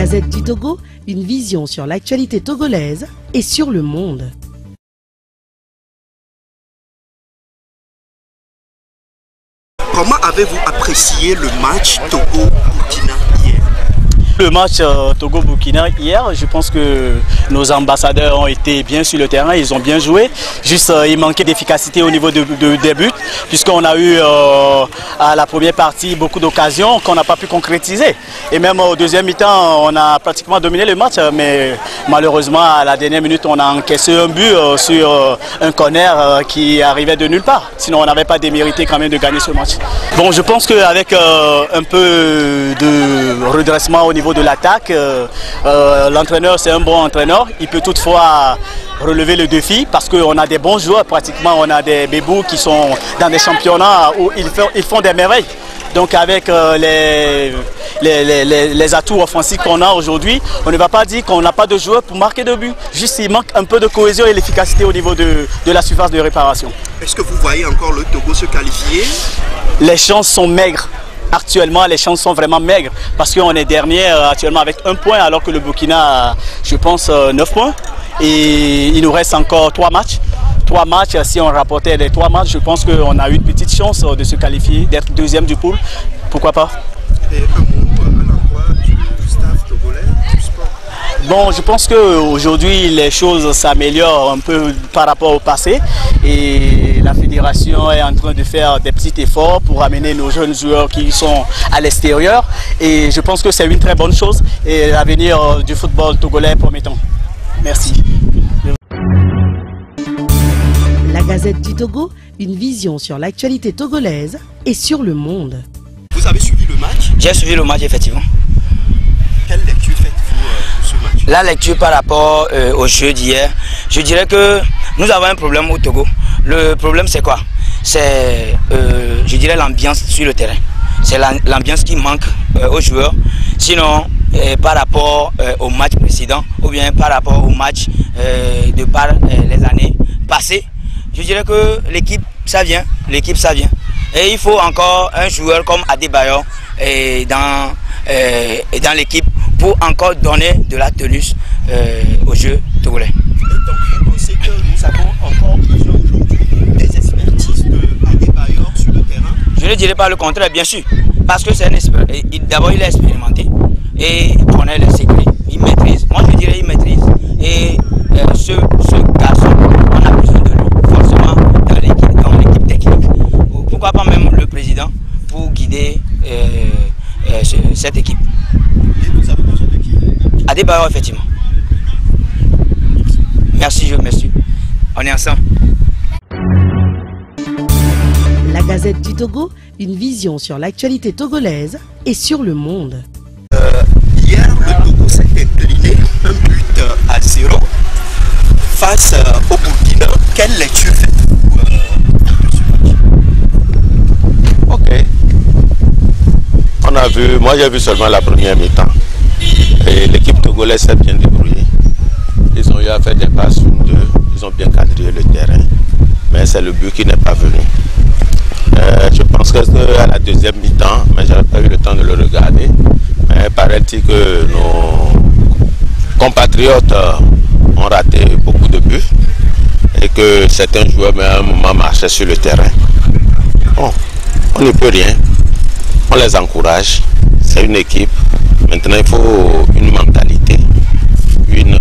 Gazette du Togo, une vision sur l'actualité togolaise et sur le monde. Comment avez-vous apprécié le match Togo-Burkina hier? Le match Togo-Burkina hier, je pense que nos ambassadeurs ont été bien sur le terrain, ils ont bien joué. Juste, il manquait d'efficacité au niveau des buts, puisqu'on a eu à la première partie beaucoup d'occasions qu'on n'a pas pu concrétiser. Et même au deuxième mi-temps, on a pratiquement dominé le match, mais malheureusement, à la dernière minute, on a encaissé un but sur un corner qui arrivait de nulle part. Sinon, on n'avait pas démérité quand même de gagner ce match. Bon, je pense qu'avec un peu de redressement au niveau de l'attaque, l'entraîneur c'est un bon entraîneur, il peut toutefois relever le défi parce qu'on a des bons joueurs, pratiquement on a des bébous qui sont dans des championnats où ils font des merveilles. Donc avec les atouts offensifs qu'on a aujourd'hui, on ne va pas dire qu'on n'a pas de joueurs pour marquer de buts. Juste il manque un peu de cohésion et l'efficacité au niveau de la surface de réparation. Est-ce que vous voyez encore le Togo se qualifier? Les chances sont maigres. Actuellement, les chances sont vraiment maigres parce qu'on est dernier actuellement avec 1 point alors que le Burkina a, je pense, 9 points. Et il nous reste encore 3 matchs. 3 matchs, si on rapportait les 3 matchs, je pense qu'on a une petite chance de se qualifier, d'être deuxième du pool. Pourquoi pas? Et un mot à l'endroit du staff togolais du sport? Bon, je pense qu'aujourd'hui, les choses s'améliorent un peu par rapport au passé. Et la fédération est en train de faire des petits efforts pour amener nos jeunes joueurs qui sont à l'extérieur. Et je pense que c'est une très bonne chose. Et l'avenir du football togolais est promettant. Merci. La Gazette du Togo, une vision sur l'actualité togolaise et sur le monde. Vous avez suivi le match? J'ai suivi le match, effectivement. Quelle lecture faites-vous pour ce match? La lecture par rapport au jeu d'hier, je dirais que nous avons un problème au Togo. Le problème c'est quoi? C'est, je dirais, l'ambiance sur le terrain. C'est l'ambiance qui manque aux joueurs. Sinon, par rapport au match précédent ou bien par rapport au match de par les années passées, je dirais que l'équipe ça vient, Et il faut encore un joueur comme Adebayor dans l'équipe pour encore donner de la tenue au jeu togolais. Et donc vous pensez que nous avons encore besoin aujourd'hui des expertises d'Adebayor sur le terrain? Je ne dirais pas le contraire, bien sûr, parce que c'est un expert. D'abord il est expérimenté et il connaît le secret, il maîtrise. Moi je dirais il maîtrise. Et ce garçon, on a besoin de lui forcément dans l'équipe technique. Pourquoi pas même le président pour guider cette équipe. Et vous avez besoin de qui? Adebayor, effectivement. Merci, on est ensemble. La Gazette du Togo, une vision sur l'actualité togolaise et sur le monde. Hier, le Togo s'est incliné 1-0 face au Burkina. Quelle lecture faites-vous de ce match? Ok. On a vu, moi j'ai vu seulement la première mi-temps. Et l'équipe togolaise s'est bien débrouillée. Ils ont eu à faire des passes 1-2, ils ont bien quadrillé le terrain. Mais c'est le but qui n'est pas venu. Je pense qu'à la deuxième mi-temps, mais je n'ai pas eu le temps de le regarder. Mais paraît-il que nos compatriotes ont raté beaucoup de buts et que certains joueurs, mais à un moment, marchaient sur le terrain. Bon, on ne peut rien. On les encourage. C'est une équipe. Maintenant, il faut une mentalité, une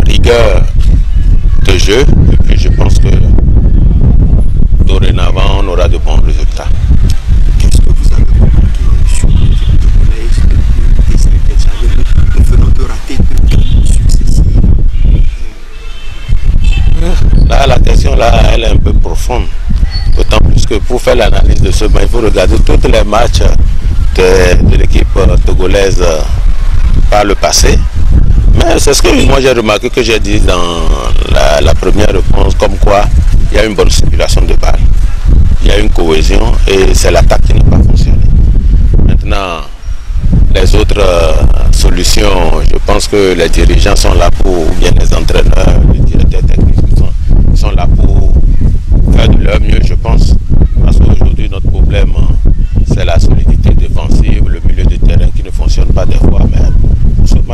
rigueur de jeu. Et puis, je pense que dorénavant, on aura de bons résultats. Qu'est-ce que vous avez remarqué sur l'équipe togolaise depuis des années? Nous venons de rater 2 buts successifs. Là, la question là, elle est un peu profonde. D'autant plus que pour faire l'analyse de ce match, il faut regarder tous les matchs de l'équipe togolaise par le passé. Mais c'est ce que moi j'ai remarqué, que j'ai dit dans la première réponse, comme quoi il y a une bonne circulation de balles. Il y a une cohésion et c'est l'attaque qui n'a pas fonctionné. Maintenant, les autres solutions, je pense que les dirigeants sont là pour, ou bien les entraîneurs, les directeurs techniques sont là pour faire de leur mieux, je pense. Parce qu'aujourd'hui, notre problème, c'est la solidité défensive, le milieu de terrain qui ne fonctionne pas des fois, mais seulement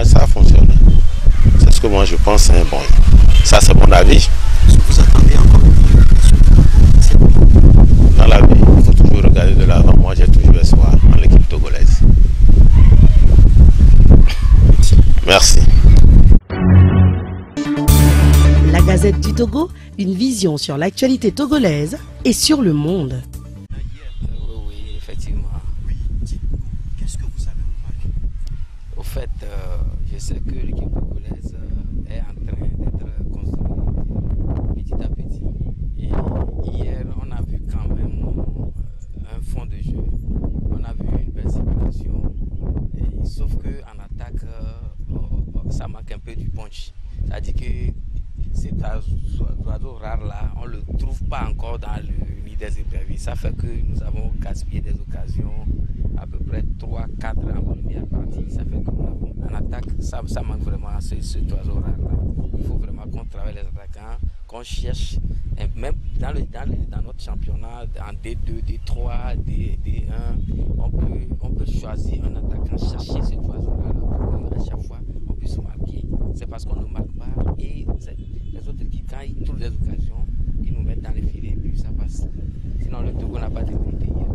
Gazette du Togo, une vision sur l'actualité togolaise et sur le monde. Oui, effectivement. Oui, dites-nous, qu'est-ce que vous avez remarqué? Au fait, je sais que l'équipe togolaise est en train d'être construite petit à petit. Et hier, on a vu quand même un fond de jeu. On a vu une belle circulation. Sauf qu'en attaque, ça manque un peu du punch. C'est-à-dire que cet oiseau rare-là, on ne le trouve pas encore dans le nid des éperviers. Ça fait que nous avons gaspillé des occasions, à peu près 3-4 en première partie. Ça fait que en attaque, ça manque vraiment cet oiseau rare-là. Il faut vraiment qu'on travaille les attaquants, qu'on cherche, même dans notre championnat, en D2, D3, D1, on peut choisir un attaquant, chercher cet oiseau-là pour qu'à chaque fois on puisse marquer. C'est parce qu'on ne marque pas et les autres équipes, quand ils trouvent des occasions, ils nous mettent dans les filets et puis ça passe. Sinon le Togo n'a pas de vérité hier.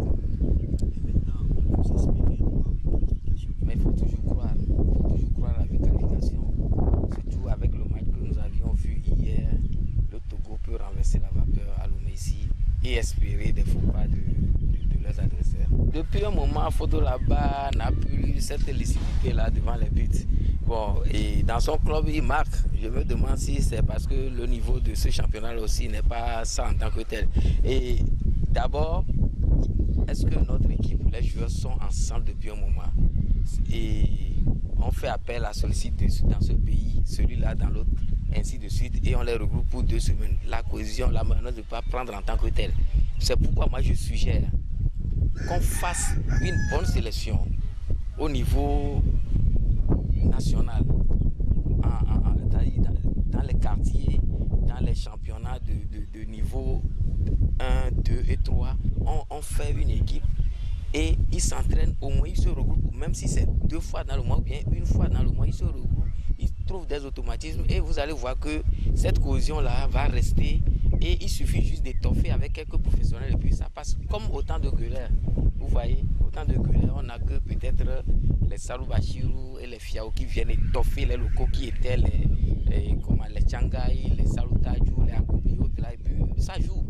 Et maintenant, vous espérez une qualification? Mais il faut toujours croire. Il faut toujours croire avec qualification. Surtout avec le match que nous avions vu hier, le Togo peut renverser la vapeur à l'Oumessi et espérer des faux pas de leurs adversaires. Depuis un moment, Fodo là-bas n'a plus cette lucidité-là devant les buts. Bon, et dans son club, il marque. Je me demande si c'est parce que le niveau de ce championnat aussi n'est pas ça en tant que tel. Et d'abord, est-ce que notre équipe, les joueurs sont ensemble depuis un moment? Et on fait appel à celui-ci dans ce pays, celui-là dans l'autre, ainsi de suite, et on les regroupe pour 2 semaines. La cohésion, la manière de ne pas prendre en tant que tel. C'est pourquoi moi je suggère qu'on fasse une bonne sélection au niveau national, dans les quartiers, dans les championnats de niveau 1, 2 et 3. On fait une équipe et ils s'entraînent, au moins ils se regroupent, même si c'est 2 fois dans le mois ou bien 1 fois dans le mois, ils se regroupent, ils trouvent des automatismes et vous allez voir que cette cohésion-là va rester et il suffit juste d'étoffer avec quelques professionnels et puis ça passe comme autant de gueuleurs. Vous voyez, autant de gueuleurs, on n'a que peut-être les Salou Bachirou et les Fiao qui viennent étoffer les locaux qui étaient les Tchangaï, les Salou Tadjou, les Akobi, là, et puis ça joue.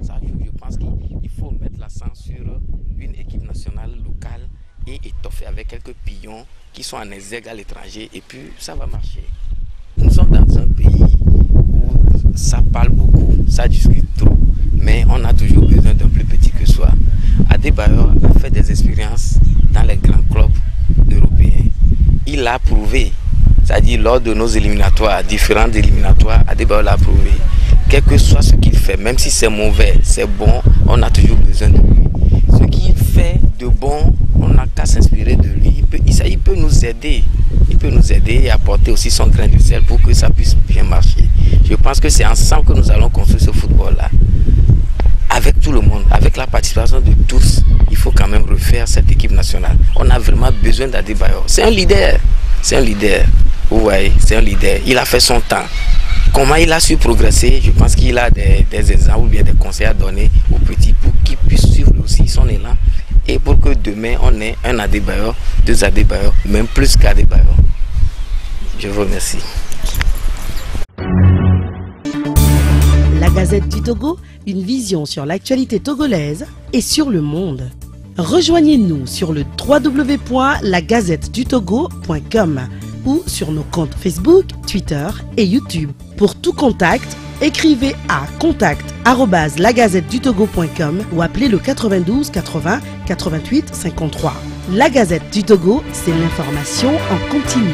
Je pense qu'il faut mettre l'accent sur une équipe nationale locale et étoffer avec quelques pions qui sont en exergue à l'étranger et puis ça va marcher. Nous sommes dans un pays où ça parle beaucoup, ça discute trop, mais on a toujours besoin d'un plus petit que soi. Adebayor a fait des expériences dans les grands clubs européens. Il a prouvé, c'est-à-dire lors de nos éliminatoires, différentes éliminatoires, Adebayor l'a prouvé. Quel que soit ce qu'il fait, même si c'est mauvais, c'est bon, on a toujours besoin de lui. Ce qu'il fait de bon, on n'a qu'à s'inspirer de lui. Il peut nous aider. Il peut nous aider et apporter aussi son grain de sel pour que ça puisse bien marcher. Je pense que c'est ensemble que nous allons construire ce football-là. Avec tout le monde, avec la participation de tous, il faut quand même refaire cette équipe nationale. On a vraiment besoin d'Adebayor. C'est un leader. C'est un leader. Vous voyez, c'est un leader. Il a fait son temps. Comment il a su progresser? Je pense qu'il a des exemples ou bien des conseils à donner aux petits pour qu'ils puissent suivre aussi son élan et pour que demain on ait un Adebayor, 2 Adebayor, même plus qu'Adebayor. Je vous remercie. La Gazette du Togo, une vision sur l'actualité togolaise et sur le monde. Rejoignez-nous sur le www.lagazettedutogo.com ou sur nos comptes Facebook, Twitter et YouTube. Pour tout contact, écrivez à contact@lagazettedutogo.com ou appelez le 92 80 88 53. La Gazette du Togo, c'est l'information en continu.